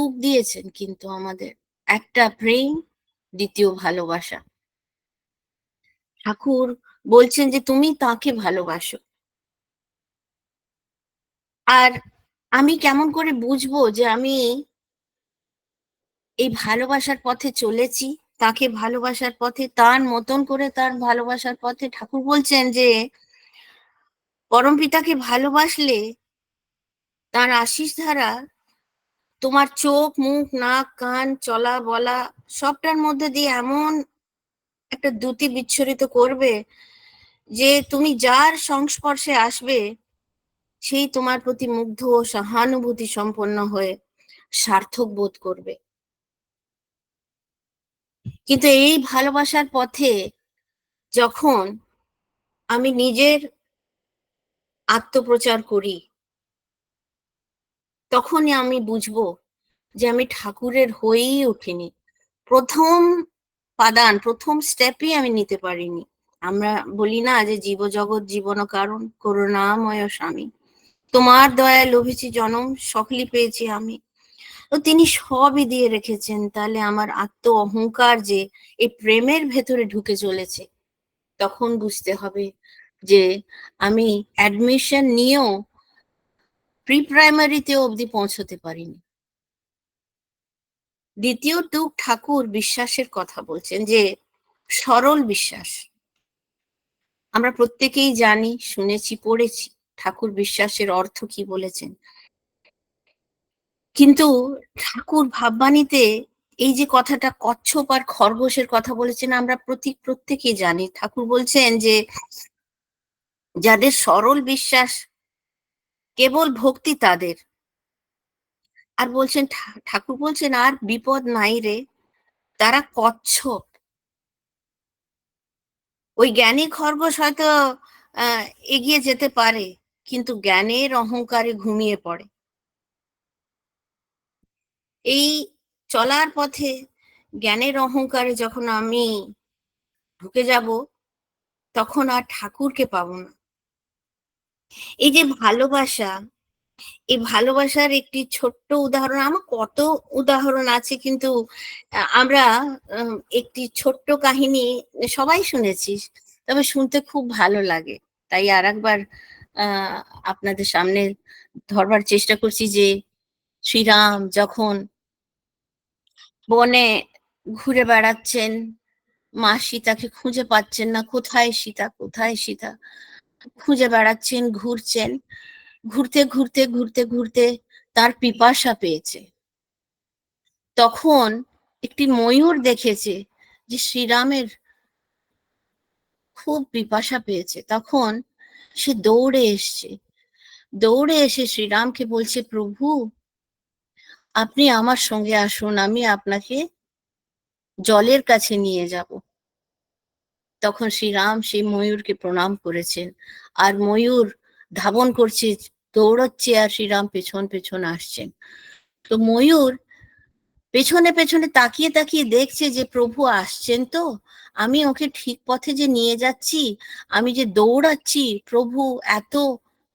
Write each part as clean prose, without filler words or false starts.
টুক দিয়েছেন কিন্তু আমাদের, একটা প্রেম, দ্বিতীয় ভালোবাসা। ঠাকুর বলছেন যে তুমি তাকে ভালোবাসো। আর আমি কেমন করে বুঝবো যে আমি এই ভালোবাসার পথে চলেছি, তাকে ভালোবাসার পথে, তার মতন করে তার ভালোবাসার পথে? ঠাকুর বলছেন যে পরমপিতাকে ভালোবাসলে তার আশিস ধারা তোমার চোখ, মুখ, নাক, কান, চলা বলা সবটার মধ্যে দিয়ে এমন একটা দ্যুতি বিচ্ছুরিত করবে যে তুমি যার সংস্পর্শে আসবে সেই তোমার প্রতি মুগ্ধ ও সহানুভূতি সম্পন্ন হয়ে সার্থক বোধ করবে। কিন্তু এই ভালোবাসার পথে যখন আমি নিজের আত্মপ্রচার করি, তখনই আমি বুঝবো যে আমি ঠাকুরের হয়েই উঠিনি। প্রথম পাদান, প্রথম স্টেপই আমি নিতে পারিনি। আমরা বলি না যে জীবজগৎ জীবন কারণ, করুণাময় স্বামী, তোমার দয়ায় লোভেছি জনম, সকলই পেয়েছি আমি। তো তিনি সবই দিয়ে রেখেছেন। তাহলে আমার আত্ম অহংকার যে এই প্রেমের ভেতরে ঢুকে চলেছে, তখন বুঝতে হবে যে আমি অ্যাডমিশন নিয়েও প্রি প্রাইমারিতে অবধি পৌঁছতে পারিনি। দ্বিতীয় টুক ঠাকুর বিশ্বাসের কথা বলছেন, যে সরল বিশ্বাস। আমরা প্রত্যেকেই জানি, শুনেছি, পড়েছি ঠাকুর বিশ্বাসের অর্থ কি বলেছেন। কিন্তু ঠাকুর ভাববাণীতে এই যে কথাটা কচ্ছপ আর খরগোশের কথা বলেছেন, আমরা প্রত্যেকেই জানি। ঠাকুর বলছেন যে যাদের সরল বিশ্বাস, কেবল ভক্তি তাদের। আর বলছেন, ঠাকুর বলছেন আর বিপদ নাই রে, তারা কচ্ছপ। ওই জ্ঞানী খরগোশ হয়তো এগিয়ে যেতে পারে, কিন্তু জ্ঞানের অহংকারে ঘুমিয়ে পড়ে। এই চলার পথে জ্ঞানের অহংকারে যখন আমি ঢুকে যাব, তখন আর ঠাকুরকে পাবো না। এই যে ভালোবাসা, এই ভালোবাসার একটি ছোট্ট উদাহরণ, আমার কত উদাহরণ আছে, কিন্তু আমরা একটি ছোট্ট কাহিনী সবাই শুনেছি, তবে শুনতে খুব ভালো লাগে, তাই আর একবার আপনাদের সামনে ধরবার চেষ্টা করছি। যে শ্রীরাম যখন বনে ঘুরে বেড়াচ্ছেন, মা সীতাকে খুঁজে পাচ্ছেন না, কোথায় সীতা, কোথায় সীতা, খুঁজে বেড়াচ্ছেন, ঘুরছেন, ঘুরতে ঘুরতে ঘুরতে ঘুরতে তার পিপাসা পেয়েছে। তখন একটি ময়ূর দেখেছে যে শ্রীরামের খুব পিপাসা পেয়েছে। তখন সে দৌড়ে এসছে, দৌড়ে এসে শ্রীরামকে বলছে, প্রভু আপনি আমার সঙ্গে আসুন, আমি আপনাকে জলের কাছে নিয়ে যাব। তখন শ্রীরাম সেই ময়ূরকে প্রণাম করেছেন, আর ময়ূর ধাবন করছে, দৌড়চ্ছে, আর শ্রীরাম পেছন পেছন আসছেন। তো ময়ূর পেছনে পেছনে তাকিয়ে তাকিয়ে দেখছে যে প্রভু আসছেন তো, আমি ওকে ঠিক পথে যে নিয়ে যাচ্ছি, আমি যে দৌড়াচ্ছি, প্রভু এত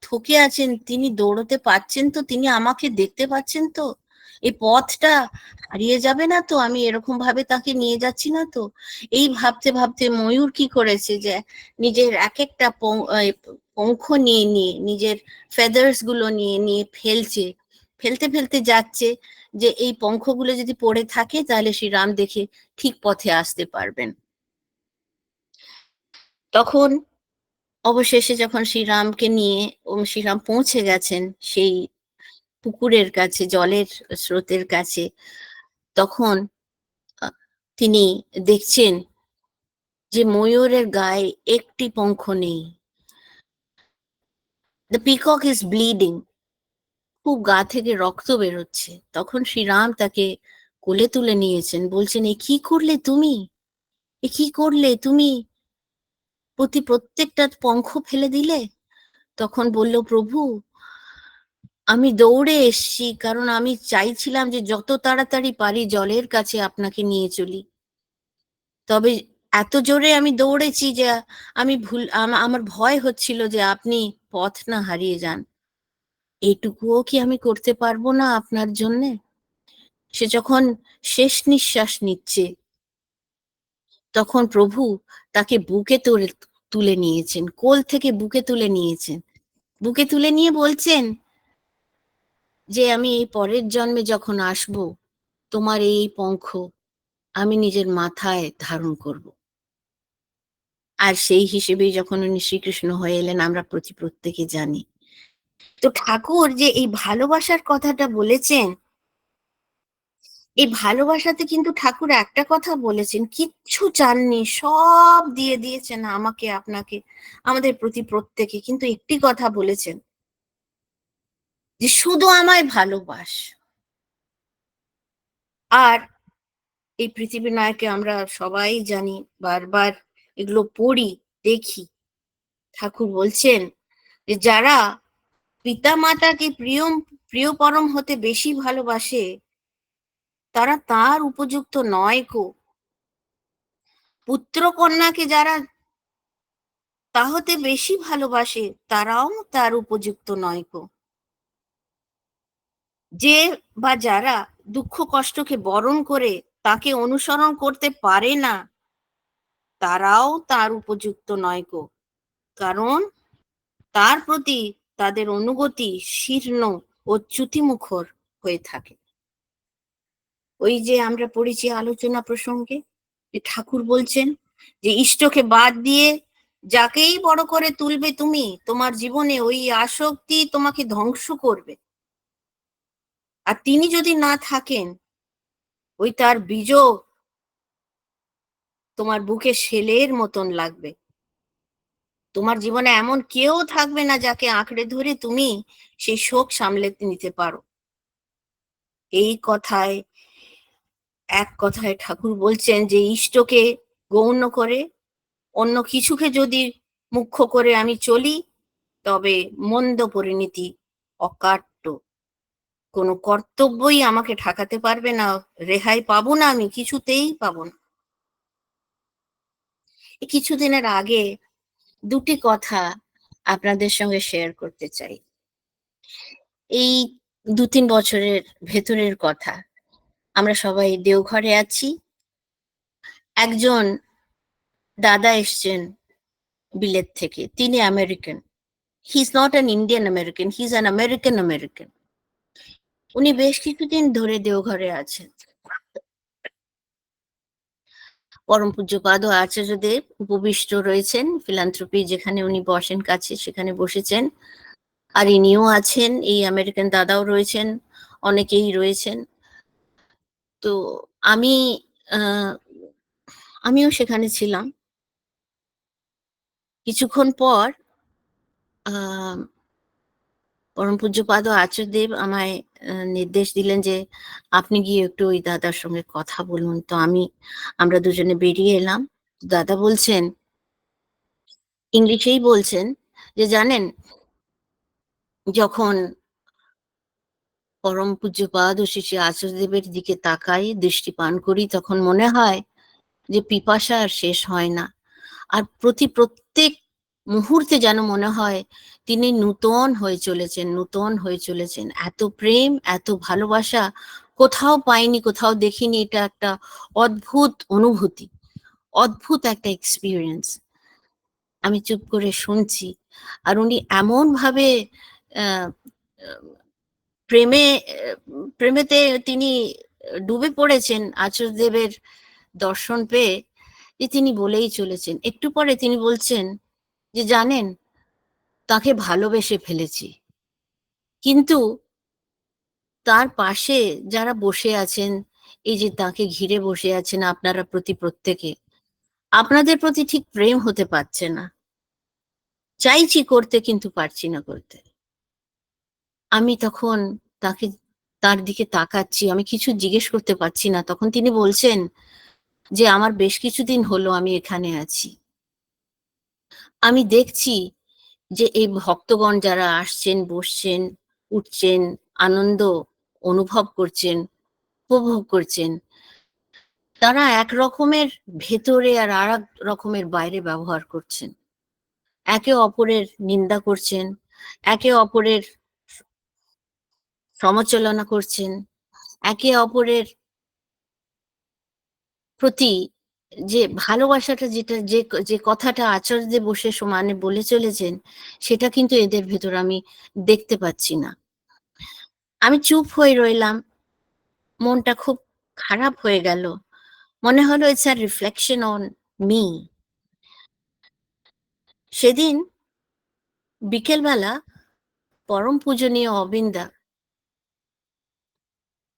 থকে আছেন, তিনি দৌড়তে পাচ্ছেন তো, তিনি আমাকে দেখতে পাচ্ছেন তো, এই পথটা হারিয়ে যাবে না তো, আমি এরকম ভাবে তাকে নিয়ে যাচ্ছি না তো। এই ভাবতে ভাবতে ময়ূর কি করেছে, যে নিজের এক একটা পঙ্খ নিয়ে নিয়ে, নিজের ফেদার্স গুলো নিয়ে নিয়ে ফেলছে, ফেলতে ফেলতে যাচ্ছে, যে এই পঙ্খগুলো যদি পড়ে থাকে তাহলে শ্রীরাম দেখে ঠিক পথে আসতে পারবেন। তখন অবশেষে যখন শ্রীরামকে নিয়ে শ্রীরাম পৌঁছে গেছেন সেই পুকুরের কাছে, জলের স্রোতের কাছে, তখন তিনি দেখছেন যে ময়ূরের গায়ে একটি পঙ্খ নেই। দ্য পিকক ইজ ব্লিডিং, খুব গা থেকে রক্ত বেরোচ্ছে। তখন শ্রীরাম তাকে কোলে তুলে নিয়েছেন, বলছেন, এ কি করলে তুমি, এ কি করলে তুমি, প্রত্যেকটা পঙ্খ ফেলে দিলে। তখন বলল, প্রভু আমি দৌড়ে এসছি, কারণ আমি চাইছিলাম যে যত তাড়াতাড়ি পারি জলের কাছে আপনাকে নিয়ে চলি। তবে এত জোরে আমি দৌড়েছি যে আমি আমার ভয় হচ্ছিল যে আপনি পথ না হারিয়ে যান। এটুকুও কি আমি করতে পারবো না আপনার জন্যে? সে যখন শেষ নিঃশ্বাস নিচ্ছে, তখন প্রভু তাকে বুকে তুলে নিয়েছেন, কোল থেকে বুকে তুলে নিয়েছেন। বুকে তুলে নিয়ে বলছেন যে আমি এই পরের জন্মে যখন আসব, তোমার এই পঙ্খ আমি নিজের মাথায় ধারণ করব। আর সেই হিসেবেই যখন উনি শ্রীকৃষ্ণ হয়ে এলেন, আমরা প্রত্যেকে জানি। তো ঠাকুর যে এই ভালোবাসার কথাটা বলেছেন, এই ভালোবাসাতে কিন্তু ঠাকুর একটা কথা বলেছেন, কিচ্ছু চাননি, সব দিয়ে দিয়েছেন আমাকে, আপনাকে, আমাদের প্রতি প্রত্যেকে। কিন্তু একটি কথা বলেছেন, যে শুধু আমায় ভালোবাস। আর এই পৃথিবী নায়কে আমরা সবাই জানি, বারবার এগুলো পড়ি, দেখি। ঠাকুর বলছেন যে যারা পিতা মাতাকে প্রিয় পরম হতে বেশি ভালোবাসে, তারা তার উপযুক্ত নয় কো। পুত্র কন্যাকে যারা তা হতে বেশি ভালোবাসে, তারাও তার উপযুক্ত নয় কো। যে বা যারা দুঃখ কষ্টকে বরণ করে তাকে অনুসরণ করতে পারে না, তারাও তার উপযুক্ত নয় কো। কারণ তার প্রতি তাদের অনুগতি শীর্ণ ও চ্যুতিমুখর হয়ে থাকে। ওই যে আমরা পড়েছি আলোচনা প্রসঙ্গে, যে ঠাকুর বলছেন যে ইষ্টকে বাদ দিয়ে যাকেই বড় করে তুলবে তুমি, তোমার জীবনে ওই আসক্তি তোমাকে ধ্বংস করবে। আর তিনি যদি না থাকেন, ওই তার বিযোগ তোমার বুকে শেলের মতন লাগবে। তোমার জীবনে এমন কেউ থাকবে না যাকে আঁকড়ে ধরে তুমি সেই শোক সামলে নিতে পারো। এই কথায়, এক কথায় ঠাকুর বলছেন যে ইষ্টকে গৌণ করে অন্য কিছুকে যদি মুখ্য করে আমি চলি, তবে মন্দ পরিণতি অকাট্য। কোনো কর্তব্যই আমাকে ঠেকাতে পারবে না, রেহাই পাবো না, আমি কিছুতেই পাবো না। এই কিছুদিনের আগে দুটি কথা আপনাদের সঙ্গে শেয়ার করতে চাই। এই ২-৩ বছরের ভেতরের কথা। আমরা সবাই দেওঘরে আছি। একজন দাদা এসছেন বিলেত থেকে। তিনি American. He is not an Indian American, he is an American American. উনি বেশ কিছুদিন ধরে দেওঘরে আছেন। পরম পূজ্যপাদ আচার্যদেব উপবিষ্ট রয়েছেন, ফিলান্থ্রপি যেখানে উনি বসেন কাছে সেখানে বসেছেন। আর ইনিও আছেন, এই আমেরিকান দাদাও রয়েছেন, অনেকেই রয়েছেন। তো আমি আহ, আমিও সেখানে ছিলাম। কিছুক্ষণ পর আহ পরম পূজ্যপাদ আচার্যদেব আমায় নির্দেশ দিলেন যে আপনি গিয়ে একটু ওই দাদার সঙ্গে কথা বলুন। তো আমরা দুজনে বেরিয়ে এলাম। দাদা বলছেন, ইংলিশেই বলছেন, যে জানেন, যখন পরম পূজ্যপাদ ও শ্রী শ্রী আচার্যদেবের দিকে তাকাই, দৃষ্টি পান করি, তখন মনে হয় যে পিপাসা আর শেষ হয় না। আর প্রত্যেক মুহূর্তে যেন মনে হয় তিনি নূতন হয়ে চলেছেন, নূতন হয়ে চলেছেন। এত প্রেম, এত ভালোবাসা কোথাও পাইনি, কোথাও দেখিনি। এটা একটা অদ্ভুত অনুভূতি, অদ্ভুত একটা এক্সপিরিয়েন্স। আমি চুপ করে শুনছি। আর উনি এমন ভাবে আহ, প্রেমে প্রেমেতে তিনি ডুবে পড়েছেন আচার্যদেবের দর্শন পেয়ে, যে তিনি বলেই চলেছেন। একটু পরে তিনি বলছেন যে জানেন, তাকে ভালোবেসে ফেলেছি, কিন্তু তার পাশে যারা বসে আছেন, এই যে তাকে ঘিরে বসে আছেন আপনারা প্রত্যেকে, আপনাদের প্রতি ঠিক প্রেম হতে পারছে না। চাইছি করতে, কিন্তু পারছি না করতে। আমি তখন তাকে, তার দিকে তাকাচ্ছি, আমি কিছু জিজ্ঞেস করতে পারছি না। তখন তিনি বলছেন যে আমার বেশ কিছুদিন হলো আমি এখানে আছি। আমি দেখছি যে এই ভক্তগণ যারা আসছেন, বসছেন, উঠছেন, আনন্দ অনুভব করছেন, উপভোগ করছেন, তারা এক রকমের ভেতরে আর এক রকমের বাইরে ব্যবহার করছেন। একে অপরের নিন্দা করছেন, একে অপরের সমালোচনা করছেন, একে অপরের প্রতি যে ভালোবাসাটা, যেটা যে যে কথাটা আচার্যদেব বসে সমানে বলে চলেছেন, সেটা কিন্তু এদের ভেতর আমি দেখতে পাচ্ছি না। আমি চুপ হয়ে রইলাম। মনটা খুব খারাপ হয়ে গেল। মনে হলো it's a reflection on me. সেদিন বিকেলবেলা পরম পূজনীয় অবিন্দা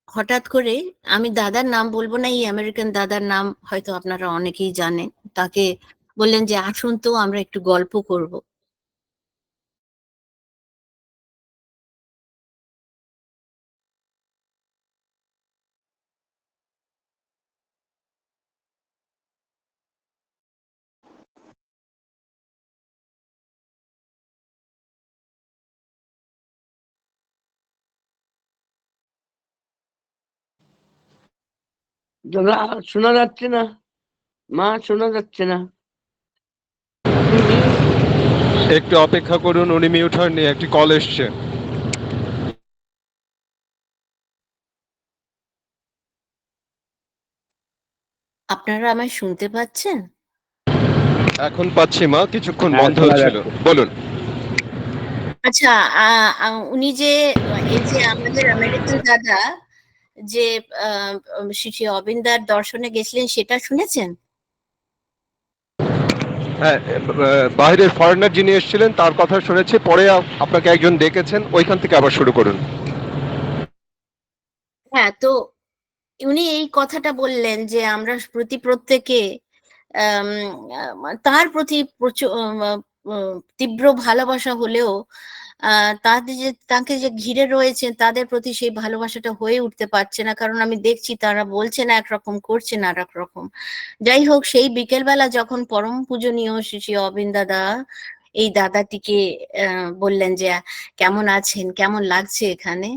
হঠাৎ করে, আমি দাদার নাম বলব না, এই আমেরিকান দাদার নাম হয়তো আপনারা অনেকেই জানেন। তাকে বললেন যে, "আসুন তো আমরা একটু গল্প করব।" দাদা শোনা যাচ্ছে না, মা শোনা যাচ্ছে না। একটু অপেক্ষা করুন, উনি মিউট হননি, একটি কল এসছে। আপনারা আমায় শুনতে পাচ্ছেন? এখন পাচ্ছি মা, কিছুক্ষণ হ্যাঁ বন্ধ শোনা হচ্ছিল। যাচ্ছে। বলুন। আচ্ছা, উনি যে এই যে আমাদের আমেরিকান দাদা যে আ শ্রী, শ্রী অবিন্দার দর্শনে গেছিলেন, সেটা শুনেছেন? হ্যাঁ, বাইরের ফরেনার যিনি এসেছিলেন তার কথা শুনেছি, পরে আপনাকে একজন ডেকেছেন, ওইখান থেকে আবার শুরু করুন। হ্যাঁ, তো উনি এই কথাটা বললেন যে আমরা প্রত্যেকে আম তার প্রতি তীব্র ভালোবাসা হলেও তাদের যে, তাকে যে ঘিরে রয়েছেন তাদের প্রতি সেই ভালোবাসাটা হয়ে উঠতে পারছে না। কারণ আমি দেখছি তারা বলছেন একরকম, করছেন আরেক রকম। যাই হোক, সেই বিকেলবেলা যখন পরম পূজনীয় শ্রী, শ্রী অবিন দাদা এই দাদাটিকে বললেন যে, "কেমন আছেন? কেমন লাগছে এখানে?"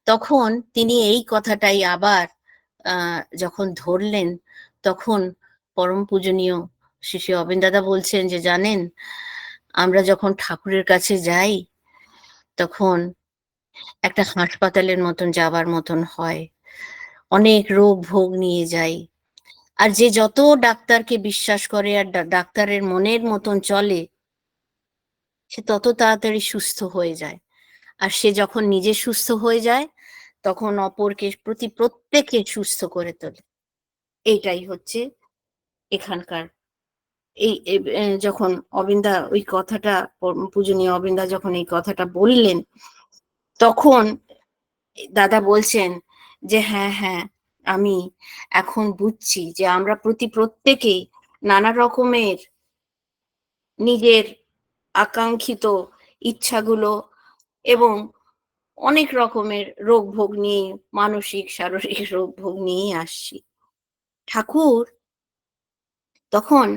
তখন তিনি এই কথাটাই আবার যখন ধরলেন, তখন পরম পূজনীয় শ্রী, শ্রী অবিন দাদা বলছেন যে, "জানেন, আমরা যখন ঠাকুরের কাছে যাই, তখন একটা হাসপাতালের মতন যাবার মতন হয়। অনেক রোগ ভোগ নিয়ে যাই। আর যে যত ডাক্তারকে বিশ্বাস করে আর ডাক্তারের মনের মতন চলে, সে তত তাড়াতাড়ি সুস্থ হয়ে যায়। আর সে যখন নিজে সুস্থ হয়ে যায়, তখন অপরকে প্রত্যেকে সুস্থ করে তোলে।" এইটাই হচ্ছে এখানকার এই যখন অবিন্দা ওই কথাটা, পূজনীয় অবিন্দা যখন এই কথাটা বললেন, তখন দাদা বলছেন যে, "হ্যাঁ, হ্যাঁ, আমি এখন বুঝছি যে আমরা প্রত্যেকেই নানা রকমের নিজের আকাঙ্ক্ষিত ইচ্ছাগুলো এবং অনেক রকমের রোগ ভোগ নিয়ে, মানসিক শারীরিক রোগ ভোগ নিয়েই আসছি।" ঠাকুর তখন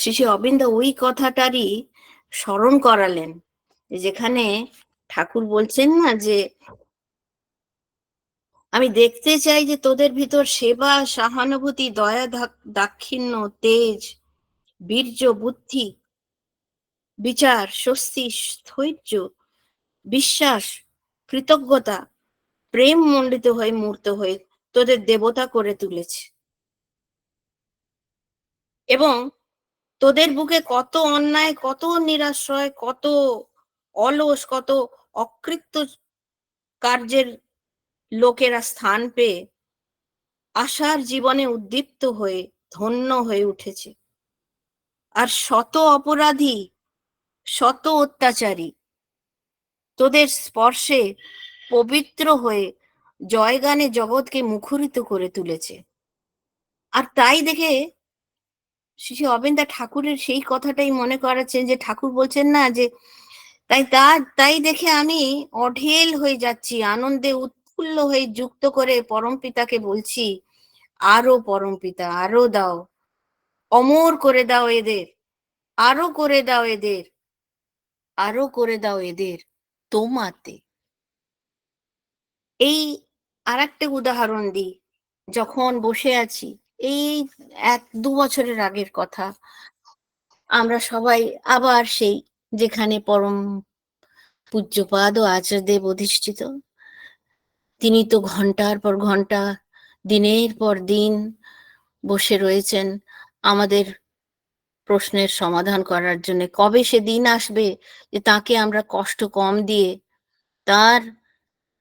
শ্রী, শ্রী অবিন্দ ওই কথাটারই স্মরণ করালেন। যেখানে ঠাকুর বলছেন না যে, "আমি দেখতে চাই যে তোদের ভিতর সেবা, সহানুভূতি, দয়া, দাক্ষিণ্য, তেজ, বীর্য, বুদ্ধি, বিচার, স্বস্তি, স্থৈর্য, বিশ্বাস, কৃতজ্ঞতা, প্রেম মণ্ডিত হয়ে মূর্ত হয়ে তোদের দেবতা করে তুলেছে। এবং তোদের বুকে কত অন্যায়, কত নিরাশ্রয়, কত অলস, কত অকৃত্য কার্যের লোকেরা স্থান পেয়ে আশার জীবনে উদ্দীপ্ত হয়ে ধন্য হয়ে উঠেছে। আর শত অপরাধী, শত অত্যাচারী তোদের স্পর্শে পবিত্র হয়ে জয়গানে জগৎকে মুখরিত করে তুলেছে।" আর তাই দেখে শ্রী, শ্রী অবিন্দা ঠাকুরের সেই কথাটাই মনে করাচ্ছেন, যে ঠাকুর বলছেন না যে, তাই দেখে আমি অঢেল হয়ে যাচ্ছি, আনন্দে উৎফুল্ল হয়ে যুক্ত করে পরমপিতাকে বলছি, "আরো পরমপিতা, আরো দাও, অমর করে দাও এদের, আরো করে দাও এদের, আরো করে দাও এদের তোমাতে।" এই আরেকটা উদাহরণ দিই। যখন বসে আছি, এই ১-২ বছরের আগের কথা, আমরা সবাই আবার সেই, যেখানে পরম পূজ্যপাদ ও আচার্যদেব অধিষ্ঠিত, তিনি তো ঘন্টার পর ঘন্টা, দিনের পর দিন বসে রয়েছেন আমাদের প্রশ্নের সমাধান করার জন্য। কবে সে দিন আসবে যে তাকে আমরা কষ্ট কম দিয়ে তার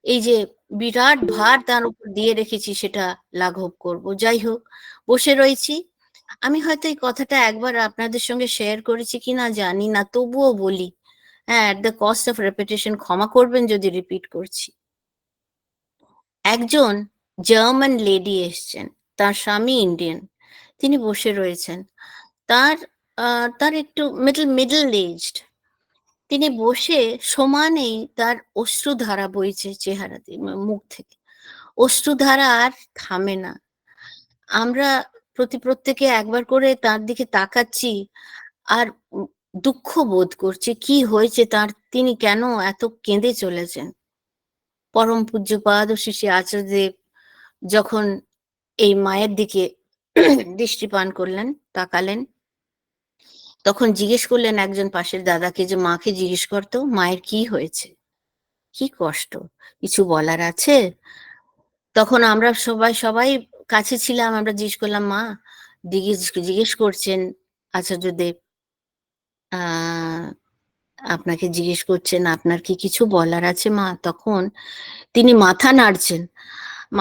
এই যে বিরাট ভার তার উপর দিয়ে রেখেছি সেটা লাঘব করব। যাই হোক, বসে রয়েছি। আমি হয়তো এই কথাটা একবার আপনাদের সঙ্গে শেয়ার করেছি কিনা জানি না, তবুও বলি। হ্যাঁ, at the cost of repetition, ক্ষমা করবেন যদি রিপিট করছি। একজন জার্মান লেডি এসছেন, তার স্বামী ইন্ডিয়ান, তিনি বসে রয়েছেন। তার তার একটু মিডল এজড, তিনি বসে সমানেই তার অশ্রুধারা বইছে চেহারাতে, মুখ থেকে অশ্রুধারা আর থামে না। আমরা প্রত্যেকে একবার করে তার দিকে তাকাচ্ছি আর দুঃখ বোধ করছি কি হয়েছে তার, তিনি কেন এত কেঁদে চলেছেন। পরম পূজ্যপাদ ও শ্রী শ্রী আচার্যদেব যখন এই মায়ের দিকে দৃষ্টিপান করলেন, তাকালেন, তখন জিজ্ঞেস করলেন একজন পাশের দাদাকে যে মাকে জিজ্ঞেস করতো মায়ের কি হয়েছে, কি কষ্ট, কিছু বলার আছে? তখন আমরা সবাই কাছে ছিলাম, আমরা জিজ্ঞেস করলাম মা, জিজ্ঞেস করছেন আচার্যদেব, আপনাকে জিজ্ঞেস করছেন আপনার কি কিছু বলার আছে মা? তখন তিনি মাথা নাড়ছেন,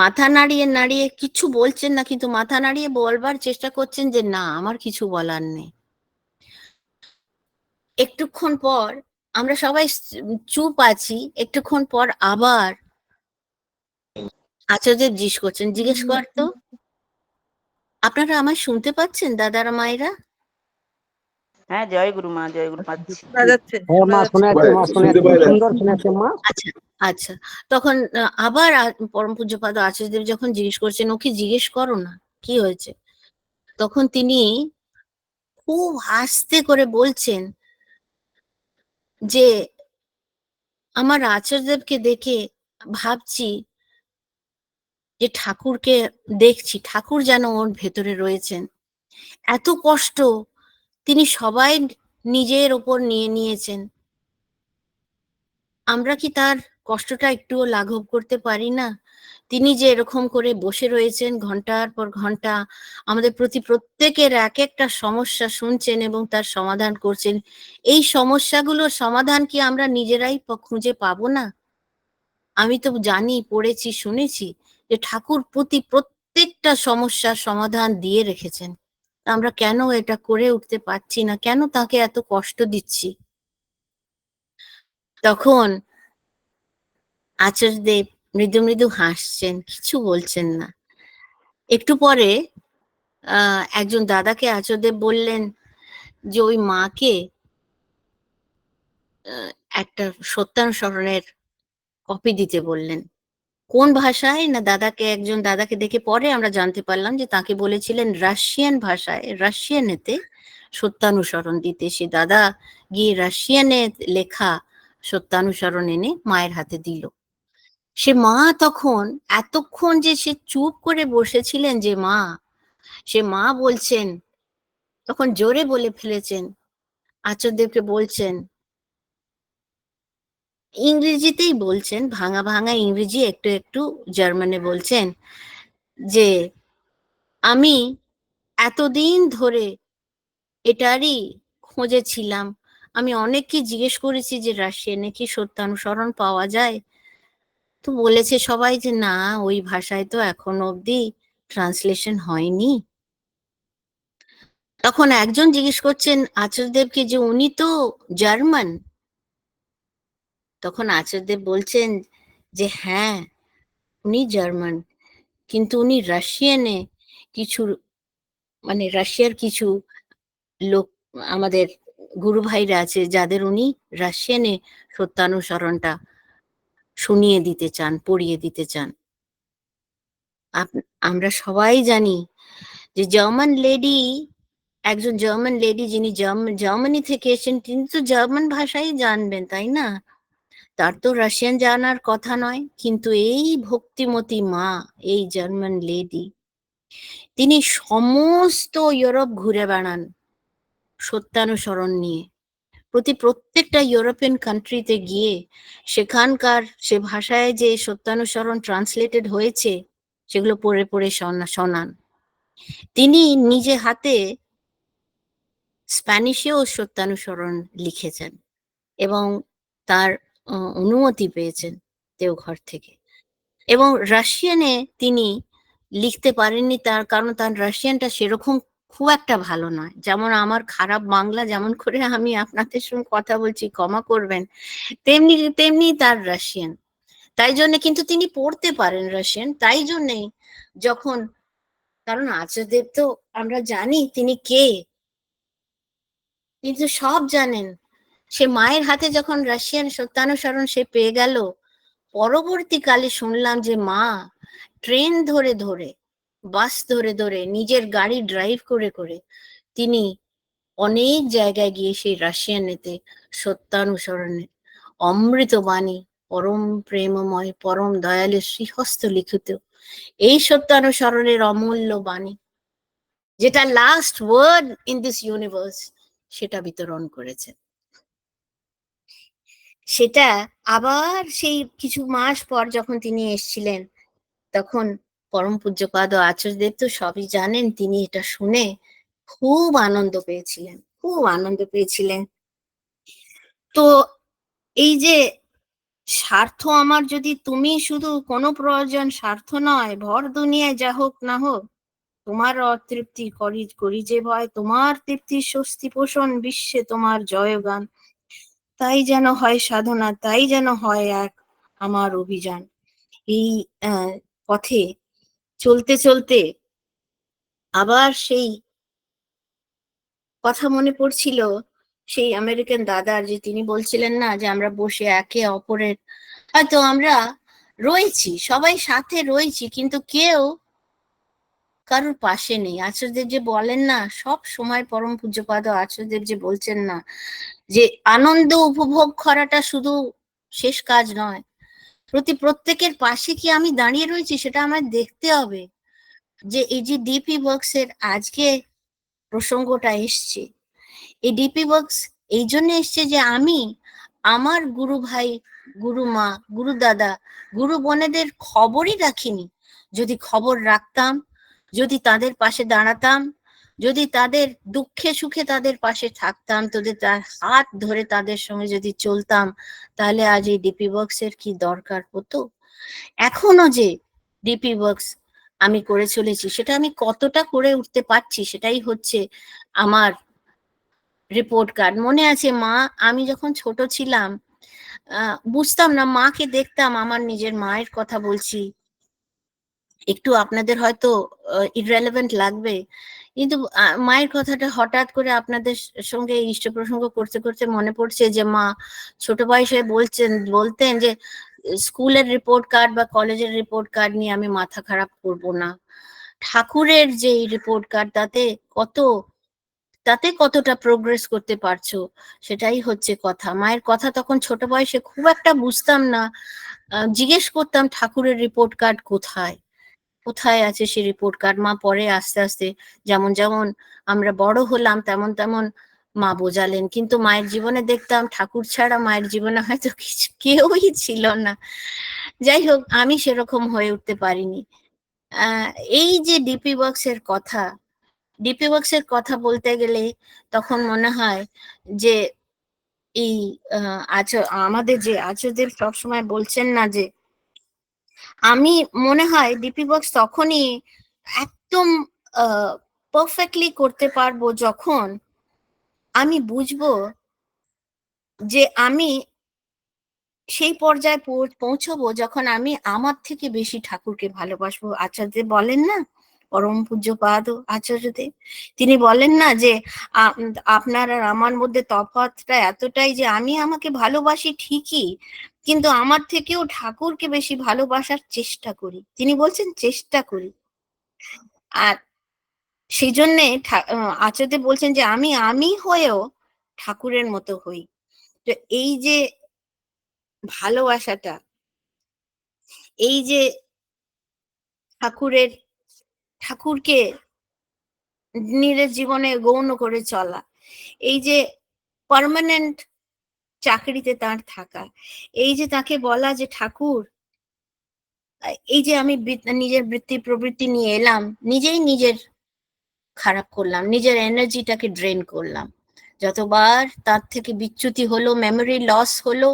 মাথা নাড়িয়ে নাড়িয়ে কিছু বলছেন না, কিন্তু মাথা নাড়িয়ে বলবার চেষ্টা করছেন যে না, আমার কিছু বলার নেই। একটুক্ষণ পর আমরা সবাই চুপ আছি, একটুক্ষণ পর আবার আচার্যদেব জিজ্ঞেস করতো, আপনারা আমায় শুনতে পাচ্ছেন দাদারা মায়েরা? হ্যাঁ, জয় গুরু মা, জয় গুরু, পাচ্ছি। শোনা যাচ্ছে, হ্যাঁ মা, শোনা যাচ্ছে মা, শোনা যাচ্ছে, সুন্দর শোনাচ্ছে মা। আচ্ছা আচ্ছা, তখন আবার পরম পূজ্যপাদ আচার্যদেব যখন জিজ্ঞেস করছেন ওকে জিজ্ঞেস করো না কি হয়েছে, তখন তিনি খুব আস্তে করে বলছেন যে আমার আচার্যদেবকে দেখে ভাবছি যে ঠাকুরকে দেখছি, ঠাকুর যেন ওর ভেতরে রয়েছেন। এত কষ্ট তিনি সবাই নিজের ওপর নিয়ে নিয়েছেন, আমরা কি তার কষ্টটা একটুও লাঘব করতে পারি না? তিনি যে এরকম করে বসে রয়েছেন ঘন্টার পর ঘন্টা, আমাদের প্রত্যেকের এক একটা সমস্যা শুনছেন এবং তার সমাধান করছেন। এই সমস্যাগুলোর সমাধান কি আমরা নিজেরাই খুঁজে পাবো না? আমি তো জানি, পড়েছি, শুনেছি যে ঠাকুর প্রত্যেকটা সমস্যার সমাধান দিয়ে রেখেছেন। আমরা কেন এটা করে উঠতে পারছি না? কেন তাকে এত কষ্ট দিচ্ছি? তখন আচার্যদেব মৃদু মৃদু হাসছেন, কিছু বলছেন না। একটু পরে একজন দাদাকে আচার্যদেব বললেন যে ওই মাকে একটা সত্যানুসরণের কপি দিতে বললেন। কোন ভাষায় না, একজন দাদাকে দেখে পরে আমরা জানতে পারলাম যে তাকে বলেছিলেন রাশিয়ান ভাষায়, রাশিয়ানেতে সত্যানুসরণ দিতে। সে দাদা গিয়ে রাশিয়ানে লেখা সত্যানুসরণ এনে মায়ের হাতে দিল। সে মা তখন এতক্ষণ যে সে চুপ করে বসেছিলেন, যে মা, সে মা বলছেন, তখন জোরে বলে ফেলেছেন, আচার্যদেবকে বলছেন, ইংরেজিতেই বলছেন, ভাঙা ভাঙা ইংরেজি, একটু একটু জার্মানে বলছেন যে আমি এতদিন ধরে এটারই খোঁজে ছিলাম। আমি অনেককে জিজ্ঞেস করেছি যে রাশিয়ানে কি সত্যানুসরণ পাওয়া যায়, তো বলেছে সবাই যে না, ওই ভাষায় তো এখনো অব্দি ট্রান্সলেশন হয়নি। তখন একজন জিজ্ঞেস করছেন আচার্যদেবকে যে উনি তো জার্মান। তখন আচার্যদেব বলছেন যে হ্যাঁ, উনি জার্মান, কিন্তু উনি রাশিয়ানে কিছু, মানে রাশিয়ার কিছু লোক, আমাদের গুরু ভাইরা আছে যাদের উনি রাশিয়ানে সত্যানুসরণটা শুনিয়ে দিতে চান, পড়িয়ে দিতে চান। আমরা সবাই জানি যে একজন জার্মান লেডি যিনি জার্মানি থেকে এসেছেন, তিনি তো জার্মান ভাষাই জানবেন, তাই না? তার তো রাশিয়ান জানার কথা নয়। কিন্তু এই ভক্তিমতী মা, এই জার্মান লেডি, তিনি সমস্ত ইউরোপ ঘুরে বেড়ান সত্যানুসরণ নিয়ে। প্রত্যেকটা ইউরোপিয়ান কান্ট্রিতে গিয়ে সেখানকার সে ভাষায় যে সত্যানুসরণ ট্রান্সলেটেড হয়েছে সেগুলো পড়ে পড়ে শোনান। তিনি নিজে হাতে স্প্যানিশেও সত্যানুসরণ লিখেছেন এবং তার অনুমতি পেয়েছেন দেওঘর থেকে। এবং রাশিয়ানে তিনি লিখতে পারেননি, তার কারণ তার রাশিয়ানটা সেরকম খুব একটা ভালো নয়। যেমন আমার খারাপ বাংলা, যেমন করে আমি আপনাদের সঙ্গে কথা বলছি, ক্ষমা করবেন, তেমনি তেমনি তার রাশিয়ান। তাই জন্য কিন্তু তিনি পড়তে পারেন রাশিয়ান। তাই জন্যেই যখন, কারণ আচার্যদেব তো আমরা জানি তিনি কে, কিন্তু সব জানেন। সে মায়ের হাতে যখন রাশিয়ান সত্যানুসরণ সে পেয়ে গেল, পরবর্তীকালে শুনলাম যে মা ট্রেন ধরে ধরে, বাস ধরে ধরে, নিজের গাড়ি ড্রাইভ করে করে তিনি অনেক জায়গায় গিয়ে সেই রাশিয়ানেতে সত্যানুসরণে অমৃতবাণী, পরম প্রেমময়, পরম দয়ালু শ্রীহস্ত লিখিত এই সত্যানুসরণের অমূল্য বাণী, যেটা last word in this universe, সেটা বিতরণ করেছেন। সেটা আবার সেই কিছু মাস পর যখন তিনি এসেছিলেন, তখন পরম পূজ্যপাদ আচার্যদেব তো সবই জানেন, তিনি এটা শুনে খুব আনন্দ পেয়েছিলেন, খুব আনন্দ পেয়েছিলেন। তো এই যে স্বার্থ আমার যদি তুমি শুধু কোনো প্রয়োজন স্বার্থ নয়, ভর দুনিয়ায় যা হোক না হোক, তোমার অতৃপ্তি করি যে ভয়, তোমার তৃপ্তির স্বস্তি পোষণ, বিশ্বে তোমার জয়গান, তাই যেন হয় সাধনা, তাই যেন হয় এক আমার অভিযান। এই পথে চলতে চলতে আবার সেই কথা মনে পড়ছিল, সেই আমেরিকান দাদার, যে তিনি বলছিলেন না যে আমরা বসে একে অপরের, হয়তো আমরা রয়েছি, সবাই সাথে রয়েছি, কিন্তু কেউ কারোর পাশে নেই। আচার্যদেব যে বলেন না, সব সময় পরম পূজ্যপাদ আচার্যদেব যে বলছেন না, যে আনন্দ উপভোগ করাটা শুধু শেষ কাজ নয়, প্রত্যেকের পাশে কি আমি দাঁড়িয়ে রয়েছি সেটা আমার দেখতে হবে। যে এই যে ডিপি ওয়ার্কস এর আজকে প্রসঙ্গটা এসছে, এই ডিপি ওয়ার্কস এই জন্য এসছে যে আমি আমার গুরু ভাই, গুরু মা, গুরু দাদা, গুরু বোনেদের খবরই রাখিনি। যদি খবর রাখতাম, যদি তাদের পাশে দাঁড়াতাম, যদি তাদের দুঃখে সুখে তাদের পাশে থাকতাম, তার হাত ধরে তাদের সঙ্গে যদি চলতাম, তাহলে আজ এই ডিপি ওয়ার্কস এর কি দরকার হতো। এখনো যে ডিপি ওয়ার্কস আমি করে চলেছি, সেটা আমি কতটা করে উঠতে পারছি সেটাই হচ্ছে আমার রিপোর্ট কার্ড। মনে আছে মা, আমি যখন ছোট ছিলাম বুঝতাম না, মাকে দেখতাম, আমার নিজের মায়ের কথা বলছি, একটু আপনাদের হয়তো ইররেলেভেন্ট লাগবে, কিন্তু মায়ের কথাটা হঠাৎ করে আপনাদের সঙ্গে ইষ্ট প্রসঙ্গ করতে করতে মনে পড়ছে যে মা ছোট বয়সে বলতেন যে স্কুলের রিপোর্ট কার্ড বা কলেজের রিপোর্ট কার্ড নিয়ে আমি মাথা খারাপ করব না, ঠাকুরের যে রিপোর্ট কার্ড তাতে কতটা প্রোগ্রেস করতে পারছো সেটাই হচ্ছে কথা। মায়ের কথা তখন ছোট বয়সে খুব একটা বুঝতাম না, জিজ্ঞেস করতাম ঠাকুরের রিপোর্ট কার্ড কোথায়, কোথায় আছে সেই রিপোর্ট কার্ড। মা পরে আস্তে আস্তে যেমন যেমন আমরা বড় হলাম তেমন তেমন মা বোঝালেন, কিন্তু মায়ের জীবনে দেখতাম ঠাকুর ছাড়া মায়ের জীবনে হয়তো কিছু কেউই ছিল না। যাই হোক, আমি সেরকম হয়ে উঠতে পারিনি। এই যে ডিপি ওয়ার্কস এর কথা, ডিপি ওয়ার্কস এর কথা বলতে গেলে তখন মনে হয় যে এই আমাদের যে আচার্যদেব সবসময় বলছেন না, যে আমি মনে হয় ডিপি ওয়ার্কস তখনই একদম পারফেক্টলি করতে পারবো যখন আমি বুঝবো যে আমি সেই পর্যায়ে পৌঁছবো যখন আমি আমার থেকে বেশি ঠাকুরকে ভালোবাসবো। আচার্যদেব বলেন না, পরম পূজ্যপাদ আচার্যদেব, তিনি বলেন না যে আপনার আর আমার মধ্যে তফাৎটা এতটাই যে আমি আমাকে ভালোবাসি ঠিকই, কিন্তু আমার থেকেও ঠাকুরকে বেশি ভালোবাসার চেষ্টা করি। তিনি বলছেন চেষ্টা করি। আর সেই জন্যে আচার্যদেব বলছেন যে আমি হয়েও ঠাকুরের মতো হই। তো এই যে ভালোবাসাটা, এই যে ঠাকুরকে নিজের জীবনে গৌণ করে চলা, এই যে পার্মানেন্ট চাকরিতে তার থাকা, এই যে তাকে বলা যে ঠাকুর এই যে আমি নিজের বৃত্তি প্রবৃত্তি নিয়ে এলাম, নিজেই নিজের খারাপ করলাম, নিজের এনার্জিটাকে ড্রেন করলাম। যতবার তার থেকে বিচ্যুতি হলো, মেমোরি লস হলো,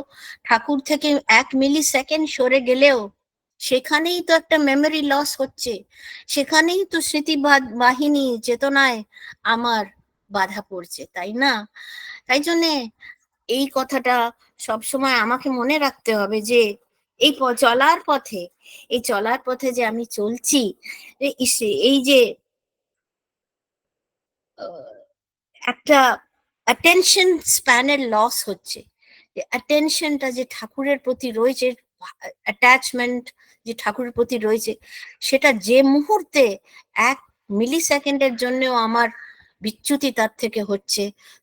ঠাকুর থেকে 1 মিলি সেকেন্ড সরে গেলেও সেখানেই তো একটা মেমোরি লস হচ্ছে, সেখানেই তো স্মৃতি বাহিনী চেতনায় আমার বাধা পড়ছে, তাই না? তাই জন্যে এই কথাটা সবসময় আমাকে মনে রাখতে হবে যে এই চলার পথে, এই চলার পথে যে আমি চলছি, এই যে একটা অ্যাটেনশন স্প্যানের লস হচ্ছে, যে অ্যাটেনশনটা যে ঠাকুরের প্রতি রয়েছে, অ্যাটাচমেন্ট যে ঠাকুরের প্রতি রয়েছে, সেটা যে মুহূর্তে 1 মিলি সেকেন্ডের জন্যও আমার বিচ্যুতি তার থেকে হচ্ছে,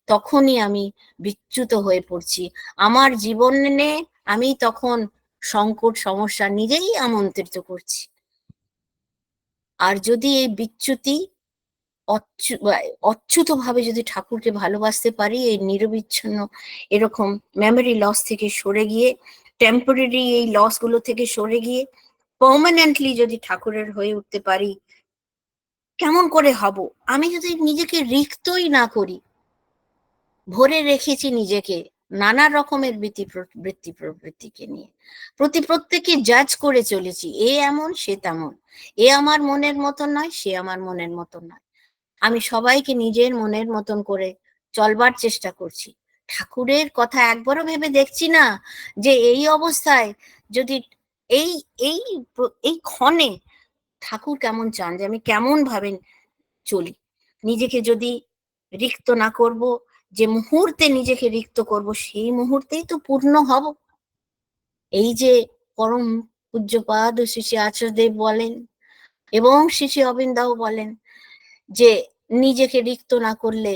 তখনই আমি বিচ্যুত হয়ে পড়ছি। আমার জীবনে আমি তখন সংকট সমস্যা নিজেই আমন্ত্রিত করছি। আর যদি এই বিচ্যুতি অচ্যুত ভাবে যদি ঠাকুরকে ভালোবাসতে পারি, এই নিরবিচ্ছিন্ন এরকম মেমোরি লস থেকে সরে গিয়ে, টেম্পোরারি এই লস গুলো থেকে সরে গিয়ে পার্মানেন্টলি যদি ঠাকুরের হয়ে উঠতে পারি, কেমন করে হব? আমি যদি নিজেকে রিক্তই না করি, ভরে রেখেছি নিজেকে নানা রকমের বৃত্তি প্রবৃত্তিকে নিয়ে, প্রত্যেককে জাজ করে চলেছি, এ এমন সে তেমন, এ আমার মনের মতন নয়, সে আমার মনের মতন নয়, আমি সবাইকে নিজের মনের মতন করে চলবার চেষ্টা করছি। ঠাকুরের কথা একবারও ভেবে দেখছি না যে এই অবস্থায় যদি এই এই এই ক্ষণে ঠাকুর কেমন চান যে আমি কেমন ভাবে চলি। নিজেকে যদি রিক্ত না করব, যে মুহূর্তে নিজেকে রিক্ত করব, সেই মুহূর্তেই তো পূর্ণ হব। এই যে পরম পূজ্যপাদ শ্রী শ্রী আচার্যদেব বলেন এবং শ্রী শ্রী অবিন্দাও বলেন যে নিজেকে রিক্ত না করলে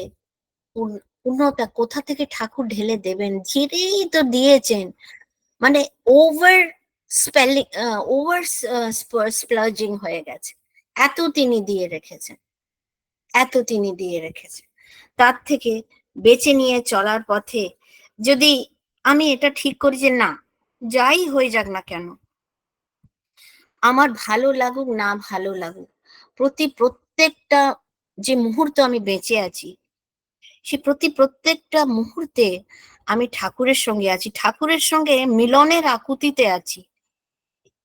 পূর্ণতা কোথা থেকে ঠাকুর ঢেলে দেবেন, ঝিরেই তো দিয়েছেন। মানে ওভার স্পেলিং, ওভার স্প্লার্জিং হয়ে গেছে, এত তিনি দিয়ে রেখেছেন, এত তিনি দিয়ে রেখেছেন। তার থেকে বেছে নিয়ে চলার পথে যদি আমি এটা ঠিক করি যে না, যাই হয়ে যাক না কেন, আমার ভালো লাগুক না ভালো লাগুক, প্রত্যেকটা যে মুহূর্ত আমি বেঁচে আছি, সে প্রত্যেকটা মুহূর্তে আমি ঠাকুরের সঙ্গে আছি, ঠাকুরের সঙ্গে মিলনের আকুতিতে আছি।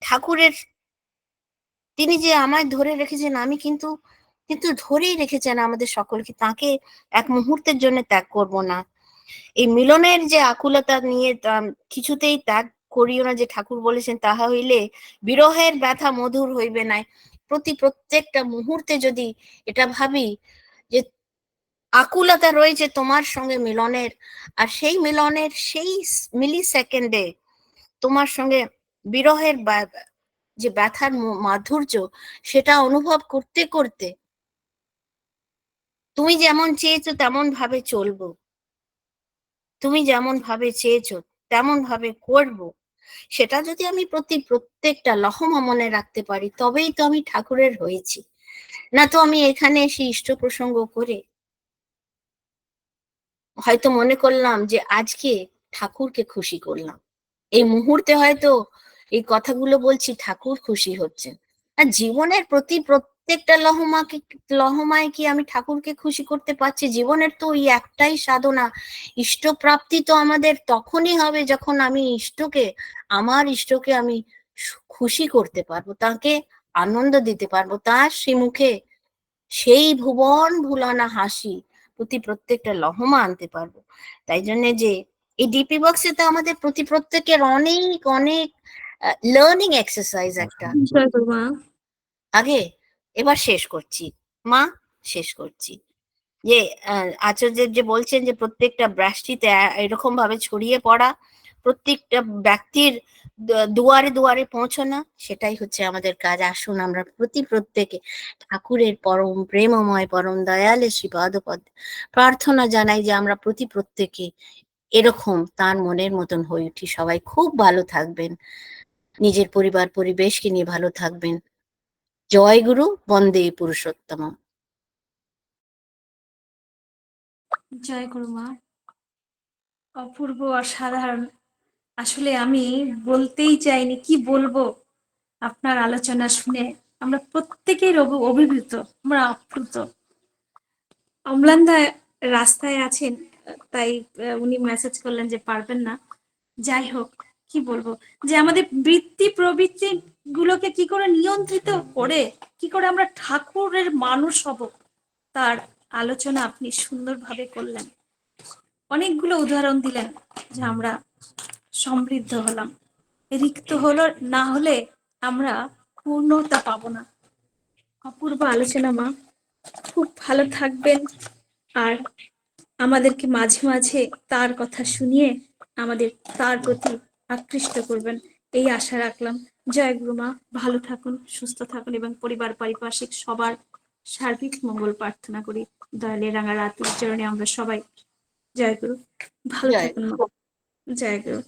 ঠাকুরের তিনি যে আমায় ধরে রেখেছেন, আমি কিন্তু ধরেই রেখেছেন আমাদের সকলকে, তাকে এক মুহূর্তের জন্য ত্যাগ করব না। এই মিলনের যে আকুলতা নিয়ে কিছুতেই ত্যাগ করিও না, যে ঠাকুর বলেছেন তাহা হইলে বিরহের ব্যথা মধুর হইবে না। প্রত্যেকটা মুহূর্তে যদি এটা ভাবি যে আকুলতা রয়েছে তোমার সঙ্গে মিলনের, আর সেই মিলনের সেই মিলি সেকেন্ডে তোমার সঙ্গে বিরহের যে ব্যথার মাধুর্য, সেটা অনুভব করতে করতে তুমি যেমন চেয়েছো তেমন ভাবে চলবো, তুমি যেমন ভাবে চেয়েছো তেমন ভাবে করবো, সেটা যদি আমি প্রত্যেকটা লহমা মনে রাখতে পারি, তবেই তো আমি ঠাকুরের হয়েছি। না তো আমি এখানে এসে ইষ্ট প্রসঙ্গ করে হয়তো মনে করলাম যে আজকে ঠাকুরকে খুশি করলাম, এই মুহূর্তে হয়তো এই কথাগুলো বলছি, ঠাকুর খুশি হচ্ছেন। আর জীবনের প্রত্যেকটা লহমায় কি আমি ঠাকুরকে খুশি করতে পারছি? জীবনের তো ওই একটাই সাধনা, ইষ্ট প্রাপ্তি তো আমাদের তখনই হবে যখন আমি আমার ইষ্টকে আমি খুশি করতে পারবো, তাকে আনন্দ দিতে পারবো, তার শ্রীমুখে সেই ভুবন ভুলানা হাসি প্রত্যেকটা লহমা আনতে পারবো। তাই জন্য যে এই ডিপি বক্সে তো আমাদের প্রত্যেকের অনেক অনেক লার্নিং এক্সারসাইজ একটা আগে, এবার শেষ করছি মা, শেষ করছি যে আচার্যের যে বলছেন যে প্রত্যেকটা ব্রাশটিতে এরকম ভাবে ছড়িয়ে পড়া, প্রত্যেকটা ব্যক্তির দুয়ারে দুয়ারে পৌঁছানো, সেটাই হচ্ছে আমাদের কাজ। আসুন আমরা প্রত্যেকে ঠাকুরের পরম প্রেমময় পরম দয়ালে শ্রীপাদপদ প্রার্থনা জানাই যে আমরা প্রত্যেকে এরকম তার মনের মতন হয়ে উঠি। সবাই খুব ভালো থাকবেন, নিজের পরিবার পরিবেশকে নিয়ে ভালো থাকবেন। জয় গুরু, বন্দে পুরুষোত্তম। জয় গুরু মা। অপূর্ব, অসাধারণ। আসলে আমি বলতেই চাইনি, কি বলবো। আপনার আলোচনা শুনে আমরা প্রত্যেকেই অভিভূত, আমরা আপ্লুত। অম্লান দা রাস্তায় আছেন, তাই উনি মেসেজ করলেন যে পারবেন না। যাই হোক, কি বলবো, যে আমাদের বৃত্তি প্রবৃত্তি গুলোকে কি করে নিয়ন্ত্রিত করে কি করে আমরা ঠাকুরের মানুষ হব, তার আলোচনা আপনি সুন্দরভাবে করলেন। অনেকগুলো উদাহরণ দিলেন যে আমরা সমৃদ্ধ হলাম, রিক্ত হলো না হলে আমরা পূর্ণতা পাবো না। অপূর্ব আলোচনা মা, খুব ভালো থাকবেন। আর আমাদেরকে মাঝে মাঝে তার কথা শুনিয়ে আমাদের তার প্রতি আকৃষ্ট করবেন, এই আশা রাখলাম। জয় গুরু মা, ভালো থাকুন, সুস্থ থাকুন এবং পরিবার পারিপার্শ্বিক সবার সার্বিক মঙ্গল প্রার্থনা করি দয়ালে রাঙা রাতুর চরণে আমরা সবাই। জয় গুরু, ভালো জয় থাকুন মা। জয় গুরু।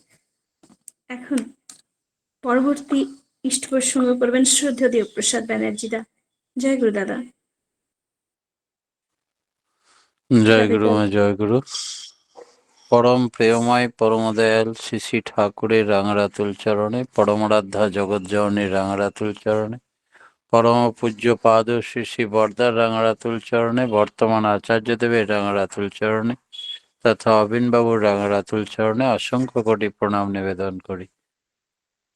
এখন পরবর্তী ইষ্ট প্রসঙ্গ করবেন শ্রদ্ধেয় দেবপ্রসাদ ব্যানার্জি দা। জয় গুরু দাদা। জয় গুরু মা, জয় গুরু। পরম প্রেমময় পরমদয়াল শ্রী শ্রী ঠাকুরের রাঙারাতুল চরণে, পরমরাধ্যা জগৎজননীর রাঙারাতুল চরণে, পরম পূজ্য পাদ শ্রী শ্রী বরদার রাঙারাতুল চরণে, বর্তমান আচার্যদেবের রাঙারাতুল চরণে তথা অবিনবাবুর রাঙারাতুল চরণে অসংখ্য কোটি প্রণাম নিবেদন করি।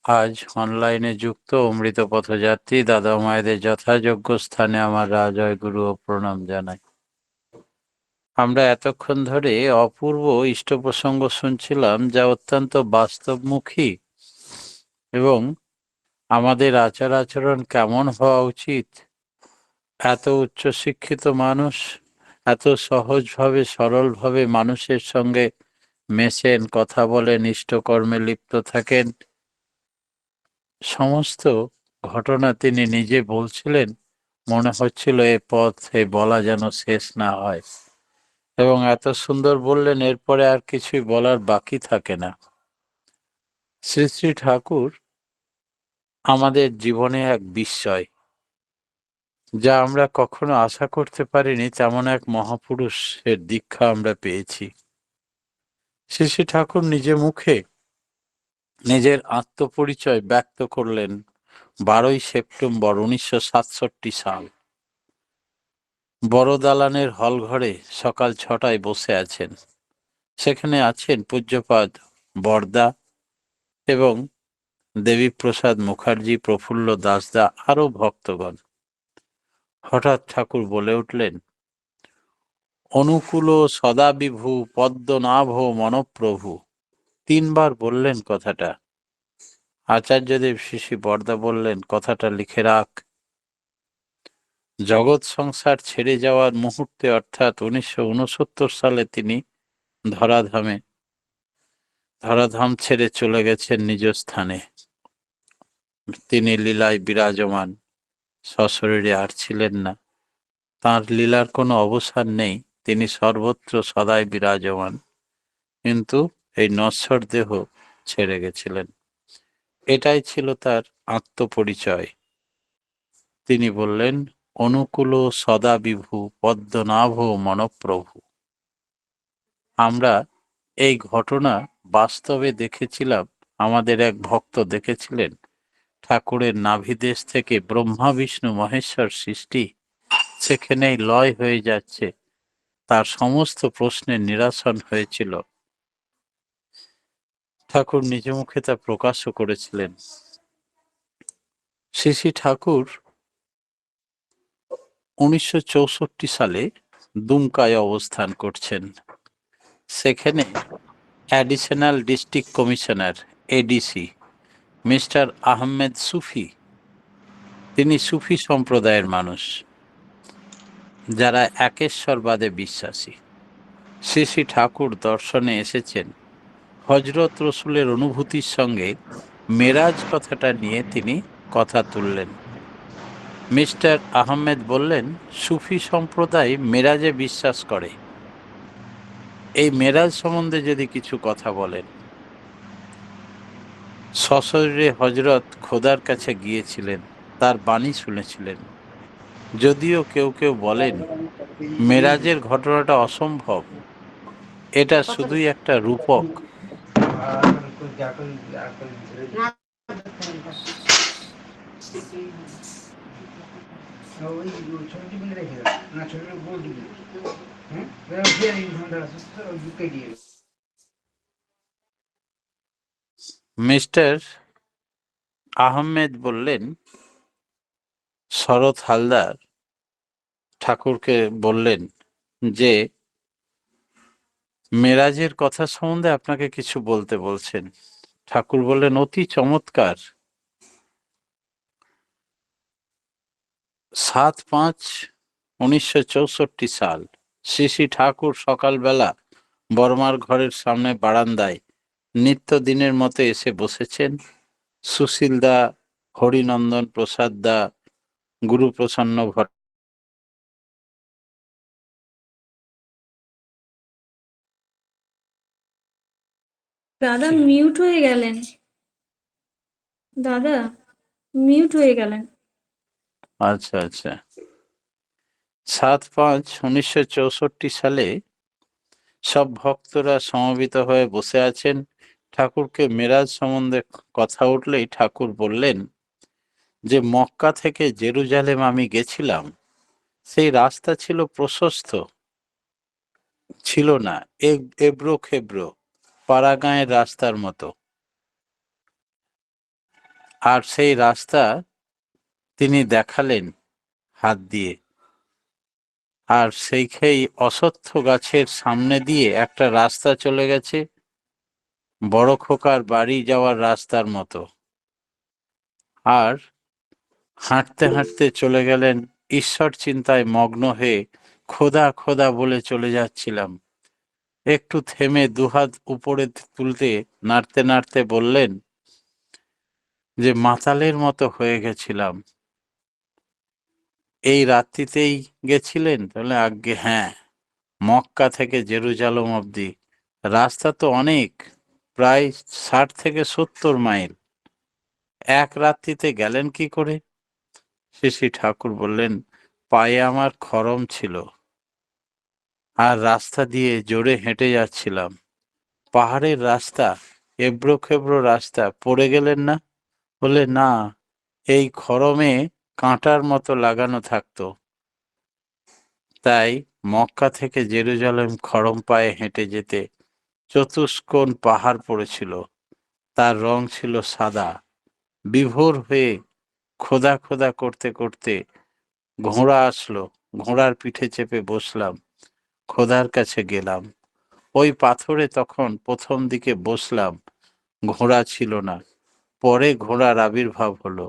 আজ অনলাইনে যুক্ত অমৃত পথযাত্রী দাদা মায়েদের যথাযোগ্য স্থানে আমার রাজয় গুরু ও প্রণাম জানাই। আমরা এতক্ষণ ধরে অপূর্ব ইষ্ট প্রসঙ্গ শুনছিলাম, যা অত্যন্ত বাস্তবমুখী এবং আমাদের আচার আচরণ কেমন হওয়া উচিত। এত উচ্চশিক্ষিত মানুষ এত সহজভাবে সরলভাবে মানুষের সঙ্গে মেশেন, কথা বলেন, ইষ্টকর্মে লিপ্ত থাকেন। সমস্ত ঘটনা তিনি নিজে বলছিলেন, মনে হচ্ছিল এ পথে বলা যেন শেষ না হয়। এবং এত সুন্দর বললেন, এরপরে আর কিছুই বলার বাকি থাকে না। শ্রী শ্রী ঠাকুর আমাদের জীবনে এক বিস্ময়, যা আমরা কখনো আশা করতে পারিনি। তেমন এক মহাপুরুষের দীক্ষা আমরা পেয়েছি। শ্রী শ্রী ঠাকুর নিজে মুখে নিজের আত্মপরিচয় ব্যক্ত করলেন 12ই সেপ্টেম্বর 1967 সাল। বড় দালানের হলঘরে সকাল 6টায় বসে আছেন। সেখানে আছেন পূজ্যপাদ বরদা এবং দেবীপ্রসাদ মুখার্জি, প্রফুল্ল দাসদা, আরো ভক্তগণ। হঠাৎ ঠাকুর বলে উঠলেন, অনুকূল সদাবিভু পদ্মনাভ মনপ্রভু। 3বার বললেন কথাটা। আচার্যদেব শ্রী শ্রী বরদা বললেন, কথাটা লিখে রাখ। জগৎ সংসার ছেড়ে যাওয়ার মুহূর্তে, অর্থাৎ 1969 সালে তিনি ধরাধাম ছেড়ে চলে গেছেন নিজ স্থানে। তিনি লীলায় বিরাজমান, সশরীরে আর ছিলেন না। তাঁর লীলার কোনো অবসান নেই, তিনি সর্বত্র সদাই বিরাজমান, কিন্তু এই নশ্বর দেহ ছেড়ে গেছিলেন। এটাই ছিল তার আত্মপরিচয়। তিনি বললেন, অনুকূল সদা বিভু পদ্মনাভ মনপ্রভু। আমরা এই ঘটনা বাস্তবে দেখেছিলাম। আমাদের এক ভক্ত দেখেছিলেন ঠাকুরের নাভিদেশ থেকে ব্রহ্মা বিষ্ণু মহেশ্বর সৃষ্টি সেখানেই লয় হয়ে যাচ্ছে। তার সমস্ত প্রশ্নের নিরসন হয়েছিল। ঠাকুর নিজ মুখে তা প্রকাশও করেছিলেন। শ্রী শ্রী ঠাকুর 1964 সালে দুমকায় অবস্থান করছেন। সেখানে additional district commissioner ADC mister Ahmed Sufi, তিনি সুফি সম্প্রদায়ের মানুষ যারা একেশ্বরবাদে বিশ্বাসী। শ্রী শ্রী ঠাকুর দর্শনে এসেছেন। হজরত রসুলের অনুভূতির সঙ্গে মেরাজ কথাটা নিয়ে তিনি কথা তুললেন। মিস্টার আহমেদ বললেন, সুফি সম্প্রদায় মেরাজে বিশ্বাস করে। এই মেরাজ সম্বন্ধে যদি কিছু কথা বলেন। সশরীরে হজরত খোদার কাছে গিয়েছিলেন, তার বাণী শুনেছিলেন। যদিও কেউ কেউ বলেন মেরাজের ঘটনাটা অসম্ভব, এটা শুধুই একটা রূপক। মিস্টার আহমেদ বললেন, শরৎ হালদার ঠাকুরকে বললেন যে মেরাজের কথা সম্বন্ধে আপনাকে কিছু বলতে বলছেন। ঠাকুর বললেন, অতি চমৎকার। 7/5/1964 সাল শ্রী শ্রী ঠাকুর সকালবেলা বর্মার ঘরের সামনে বারান্দায় নিত্যদিনের মতো এসে বসেছেন। সুশীল দা, হরিনন্দন প্রসাদ দা, গুরুপ্রসন্ন ভট্ট দাদা মিউট হয়ে গেলেন, দাদা মিউট হয়ে গেলেন। আচ্ছা আচ্ছা। 7/5/1964 সালে সব ভক্তরা সমবেত হয়ে বসে আছেন। ঠাকুরকে মেরাজ সম্বন্ধে কথা উঠলেই ঠাকুর বললেন যে মক্কা থেকে জেরুজালেম আমি গেছিলাম, সেই রাস্তা ছিল প্রশস্ত, ছিল না এবড়ো খেবড়ো পাড়াগাঁয়ের রাস্তার মতো। আর সেই রাস্তা তিনি দেখালেন হাত দিয়ে। আর সেই অশ্বত্থ গাছের সামনে দিয়ে একটা রাস্তা চলে গেছে, বড় খোকার বাড়ি যাওয়ার রাস্তার মতো। আর হাঁটতে হাঁটতে চলে গেলেন। ঈশ্বর চিন্তায় মগ্ন হয়ে খোদা খোদা বলে চলে যাচ্ছিলাম। একটু থেমে দুহাত উপরে তুলতে নাড়তে নাড়তে বললেন যে মাতালের মতো হয়ে গেছিলাম। এই রাত্রিতেই গেছিলেন? তাহলে আজ্ঞে হ্যাঁ, মক্কা থেকে জেরুজালেম অবধি রাস্তা তো অনেক, প্রায় 60 থেকে 70 মাইল। এক রাত্রিতে গেলেন কি করে? শ্রী ঠাকুর বললেন, পায়ে আমার খরম ছিল আর রাস্তা দিয়ে জোরে হেঁটে যাচ্ছিলাম। পাহাড়ের রাস্তা, এবড়ো খেবড়ো রাস্তা, পড়ে গেলেন না? বলে না, এই খরমে কাঁটার মতো লাগানো থাকতো, তাই মক্কা থেকে জেরুজালেম খরম পায়ে হেঁটে যেতে। চতুষ্কোণ পাহাড় পড়েছিল, তার রং ছিল সাদা। বিভোর হয়ে খোদা খোদা করতে করতে ঘোড়া আসলো, ঘোড়ার পিঠে চেপে বসলাম, খোদার কাছে গেলাম। ওই পাথরে তখন প্রথম দিকে বসলাম, ঘোড়া ছিল না, পরে ঘোড়ার আবির্ভাব হলো।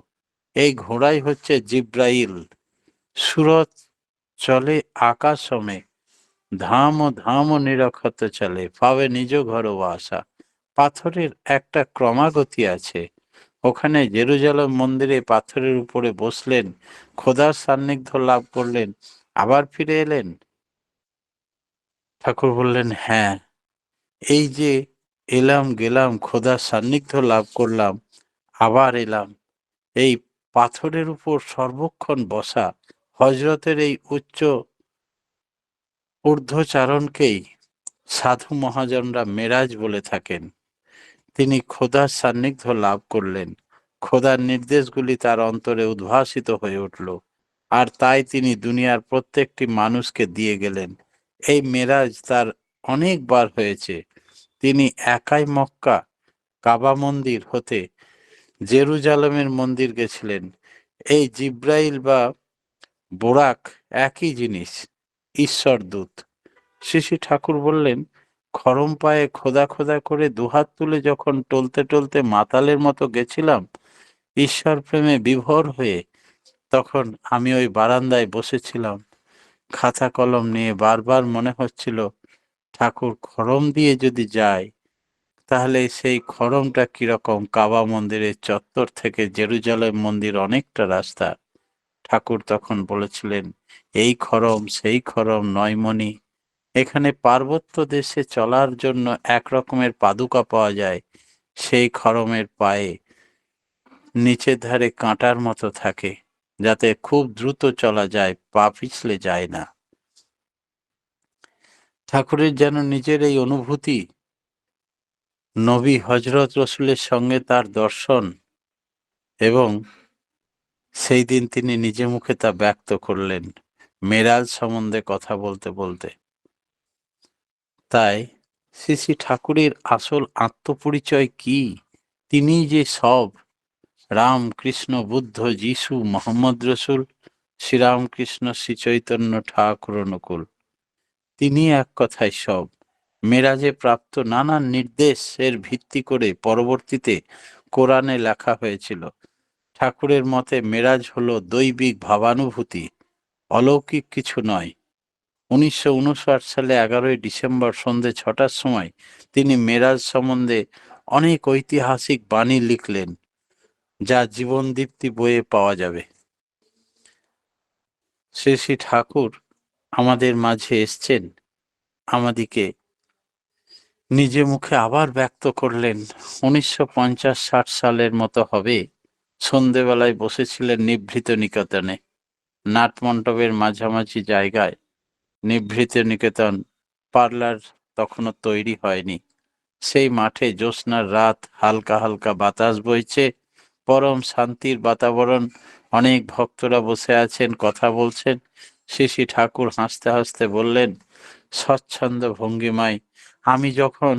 এই ঘোড়াই হচ্ছে জিব্রাইল। সুরত চলে আকাশমে, ধাম ধাম নিরক্ষত চলে, পাবে নিজ ঘর আশা। পাথরের একটা ক্রমাগতি আছে। ওখানে জেরুজালেম মন্দিরে পাথরের উপরে বসলেন, খোদার সান্নিধ্য লাভ করলেন, আবার ফিরে এলেন। ঠাকুর বললেন, হ্যাঁ, এই যে এলাম গেলাম, খোদার সান্নিধ্য লাভ করলাম, আবার এলাম। এই পাথরের উপর সর্বক্ষণ বসা হজরতের এই উচ্চ ঊর্ধ্বচারণকেই সাধু মহাজনরা মেরাজ বলে থাকেন। তিনি খোদার সান্নিধ্য লাভ করলেন, খোদার নির্দেশগুলি তার অন্তরে উদ্ভাসিত হয়ে উঠল, আর তাই তিনি দুনিয়ার প্রত্যেকটি মানুষকে দিয়ে গেলেন। এই মেরাজ তার অনেকবার হয়েছে। তিনি একাই মক্কা কাবা মন্দির হতে জেরুজালেমের মন্দির গেছিলেন। এই জিব্রাইল বা বোরাক একই জিনিস, ঈশ্বর দূত। শ্রী ঠাকুর বললেন, খরম পায়ে খোদা খোদা করে দুহাত তুলে যখন টলতে টলতে মাতালের মতো গেছিলাম ঈশ্বর প্রেমে বিভোর হয়ে, তখন আমি ওই বারান্দায় বসেছিলাম খাতা কলম নিয়ে। বারবার মনে হচ্ছিল, ঠাকুর খরম দিয়ে যদি যায় তাহলে সেই খরমটা কিরকম। কাবা মন্দিরের চত্বর থেকে জেরুজালেম মন্দির অনেকটা রাস্তা। ঠাকুর তখন বলেছিলেন, এই খরম সেই খরম নয় মণি। এখানে পার্বত্য দেশে চলার জন্য এক রকমের পাদুকা পাওয়া যায়, সেই খরমের পায়ে নিচের ধারে কাঁটার মতো থাকে, যাতে খুব দ্রুত চলা যায়, পা পিছলে যায় না। ঠাকুরের যেন নিজের এই অনুভূতি, নবী হজরত রসুলের সঙ্গে তার দর্শন, এবং সেই দিন তিনি নিজে মুখে তা ব্যক্ত করলেন মেরাজ সম্বন্ধে কথা বলতে বলতে। তাই শ্রী শ্রী ঠাকুরের আসল আত্মপরিচয় কি? তিনি যে সব, রাম, কৃষ্ণ, বুদ্ধ, যিশু, মোহাম্মদ রসুল, শ্রীরামকৃষ্ণ, শ্রী চৈতন্য ঠাকুর অনুকূল। তিনি এক কথায় সব। মেরাজে প্রাপ্ত নানান নির্দেশের ভিত্তি করে পরবর্তীতে কোরআনে লেখা হয়েছিল। ঠাকুরের মতে মেরাজ হলো দৈবিক ভাবানুভূতি, অলৌকিক কিছু নয়। 1959 সালে 11ই ডিসেম্বর সন্ধে 6টার সময় তিনি মেরাজ সম্বন্ধে অনেক ঐতিহাসিক বাণী লিখলেন, যা জীবনদীপ্তি বইয়ে পাওয়া যাবে। শ্রী শ্রী ঠাকুর আমাদের মাঝে এসছেন, আমাদিকে নিজে মুখে আবার ব্যক্ত করলেন। 1950-60 সালের মতো হবে, সন্ধেবেলায় বসেছিলেন নিভৃত নিকেতনে, নাটমণ্ডপের মাঝামাঝি জায়গায়। নিভৃত নিকেতন পার্লার তখনও তৈরি হয়নি। সেই মাঠে জ্যোৎস্নার রাত, হালকা হালকা বাতাস বইছে, পরম শান্তির বাতাবরণ। অনেক ভক্তরা বসে আছেন, কথা বলছেন। শ্রী শ্রী ঠাকুর হাসতে হাসতে বললেন স্বচ্ছন্দ ভঙ্গিমায়, আমি যখন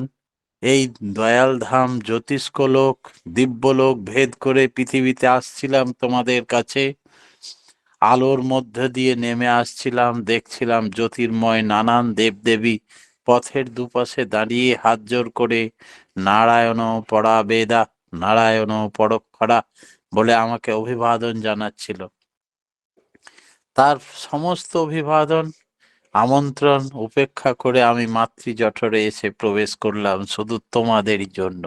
এই দয়াল ধাম, জ্যোতিষ্কলোক, দিব্যলোক ভেদ করে পৃথিবীতে আসছিলাম তোমাদের কাছে, আলোর মধ্যে দিয়ে নেমে আসছিলাম, দেখছিলাম জ্যোতির্ময় নানান দেবদেবী পথের দুপাশে দাঁড়িয়ে হাত জোর করে নারায়ণ পড়া বেদা, নারায়ণ পরক্ষরা বলে আমাকে অভিবাদন জানাচ্ছিল। তার সমস্ত অভিবাদন, আমন্ত্রণ উপেক্ষা করে আমি মাতৃজঠরে এসে প্রবেশ করলাম শুধু তোমাদেরই জন্য।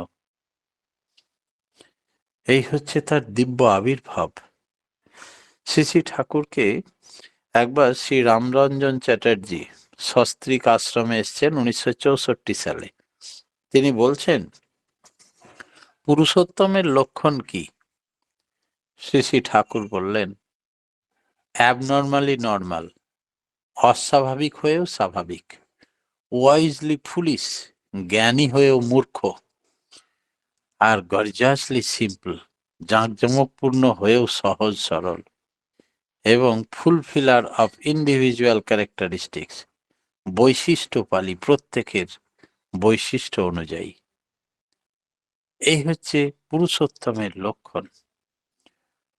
এই হচ্ছে তার দিব্য আবির্ভাব। শ্রী শ্রী ঠাকুরকে একবার শ্রী রামরঞ্জন চ্যাটার্জি সস্ত্রীক আশ্রমে এসছেন 1964 সালে। তিনি বলছেন, পুরুষোত্তমের লক্ষণ কি? শ্রী শ্রী ঠাকুর বললেন, অ্যাবনর্মালি নর্মাল, অস্বাভাবিক হয়েও স্বাভাবিক, ওয়াইজলি ফুলিশ, জ্ঞানী হয়েও মূর্খ, আর গর্জাসলি সিম্পল, জাঁকজমকপূর্ণ হয়েও সহজ সরল, এবং ফুলফিলার অফ ইন্ডিভিজুয়াল ক্যারেক্টারিস্টিক্স, বৈশিষ্ট্যপালী, প্রত্যেকের বৈশিষ্ট্য অনুযায়ী। এই হচ্ছে পুরুষোত্তমের লক্ষণ।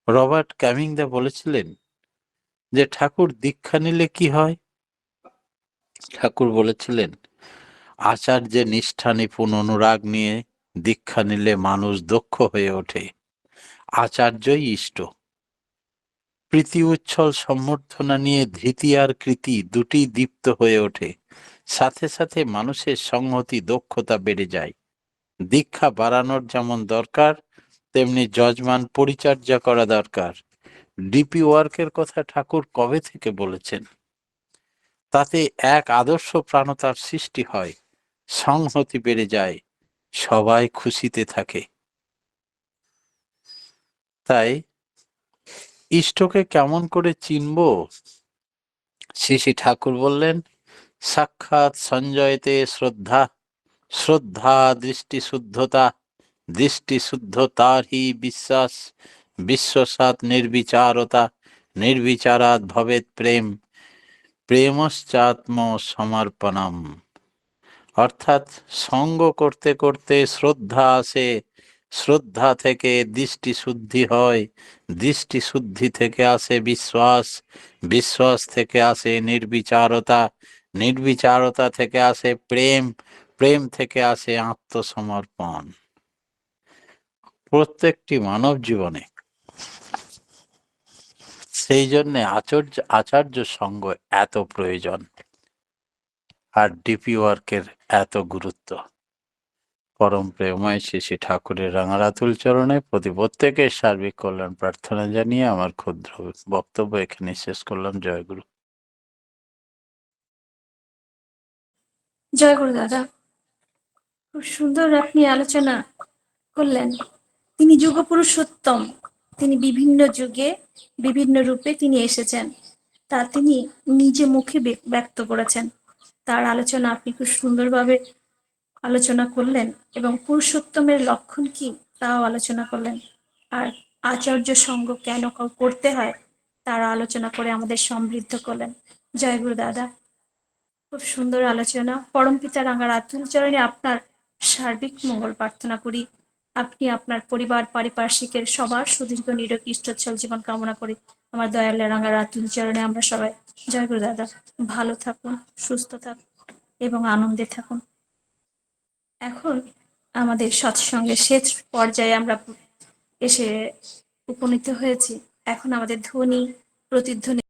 রবার্ট ক্যামিংদা বলেছিলেন যে ঠাকুর দীক্ষা নিলে কি হয়? ঠাকুর বলেছিলেন, আচার্যের নিষ্ঠা নিপুণ অনুরাগ নিয়ে দীক্ষা নিলে মানুষ দক্ষ হয়ে ওঠে, আচার্যই ইষ্ট। প্রীতি উচ্ছল সম্বর্ধনা নিয়ে ধৃতি আর কৃতি দুটি দীপ্ত হয়ে ওঠে, সাথে সাথে মানুষের সংহতি দক্ষতা বেড়ে যায়। দীক্ষা বাড়ানোর যেমন দরকার, তেমনি যজমান পরিচর্যা করা দরকার। ডিপি ওয়ার্কের কথা ঠাকুর কবে থেকে বলেছেন। তাতে এক আদর্শ প্রাণতার সৃষ্টি হয়, সংহতি বেড়ে যায়, সবাই খুশিতে থাকে। তাই ইষ্টকে কেমন করে চিনব? শ্রী শ্রী ঠাকুর বললেন, সাক্ষাৎ সঞ্জয়তে শ্রদ্ধা, শ্রদ্ধা দৃষ্টি শুদ্ধতা, দৃষ্টি শুদ্ধতার হি বিশ্বাস, বিশ্বাসাৎ নির্বিচারতা, নির্বিচারাৎ ভবেৎ প্রেম, প্রেমশ্চাত্ম সমর্পণম। অর্থাৎ সঙ্গ করতে করতে শ্রদ্ধা আসে, শ্রদ্ধা থেকে দৃষ্টি শুদ্ধি হয়, দৃষ্টি শুদ্ধি থেকে আসে বিশ্বাস, বিশ্বাস থেকে আসে নির্বিচারতা, নির্বিচারতা থেকে আসে প্রেম, প্রেম থেকে আসে আত্মসমর্পণ। প্রত্যেকটি মানব জীবনে সেই জন্য আচার্য সঙ্গ এত প্রয়োজন, আর ডিপি ওয়ার্কের এত গুরুত্ব। পরম প্রেমময় শ্রী শ্রী ঠাকুরের রাঙারাতুল চরণে প্রত্যেকের সার্বিক কল্যাণ প্রার্থনা জানিয়ে আমার ক্ষুদ্র বক্তব্য এখানে শেষ করলাম। জয় গুরু। জয় গুরু দাদা, খুব সুন্দর আপনি আলোচনা করলেন। তিনি যুগ পুরুষোত্তম, তিনি বিভিন্ন যুগে বিভিন্ন রূপে তিনি এসেছেন, তা তিনি নিজে মুখে ব্যক্ত করেছেন। তার আলোচনা আপনি খুব সুন্দরভাবে আলোচনা করলেন এবং পুরুষোত্তমের লক্ষণ কি তাও আলোচনা করলেন। আর আচার্য সঙ্গ কেন করতে হয় তার আলোচনা করে আমাদের সমৃদ্ধ করলেন। জয় গুরু দাদা, খুব সুন্দর আলোচনা। পরমপিতা রাঙা রাতুল চরণে আপনার সার্বিক মঙ্গল প্রার্থনা করি। আপনি আপনার পরিবার পারিপার্শ্বিকের সবার সুদীর্ঘ নিরোগী ইষ্টচ্ছল জীবন কামনা করি আমার দয়াল রাঙা রাতুল চরণে আমরা সবাই। জয় গুরু দাদা, ভালো থাকুন, সুস্থ থাকুন এবং আনন্দে থাকুন। এখন আমাদের সৎসঙ্গের শেষ পর্যায়ে আমরা এসে উপনীত হয়েছি। এখন আমাদের ধ্বনি প্রতিধ্বনি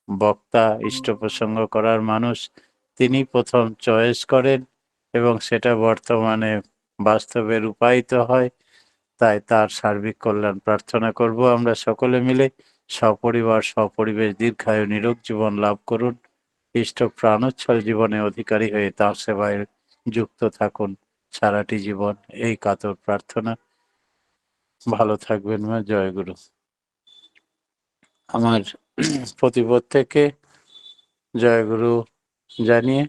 বক্তা, ইষ্ট প্রসঙ্গ করার মানুষ, তিনি প্রথম চয়েস করেন এবং সেটা বর্তমানে বাস্তবে রূপায়িত হয়। তাই তার সার্বিক কল্যাণ প্রার্থনা করব আমরা সকলে মিলে। সপরিবার সপরিবেশ দীর্ঘায়ু নিরোগ জীবন লাভ করুন, ইষ্ট প্রাণোচ্ছল জীবনে অধিকারী হয়ে তার সেবায় যুক্ত থাকুন সারাটি জীবন, এই কাতর প্রার্থনা। ভালো থাকবেন মা। জয় গুরু। আমার প্রতিপদ থেকে জয়গুরু জানিয়ে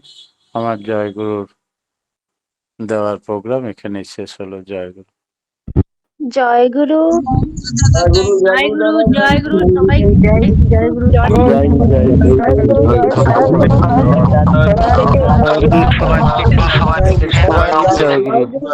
আমার জয়গুরুর দেওয়ার প্রোগ্রাম এখানেই শেষ হলো। জয়গুরু। জয় গুরু। জয় গুরু, জয় গুরু সবাই। জয় গুরু। জয় জয় গুরু। জয় গুরু।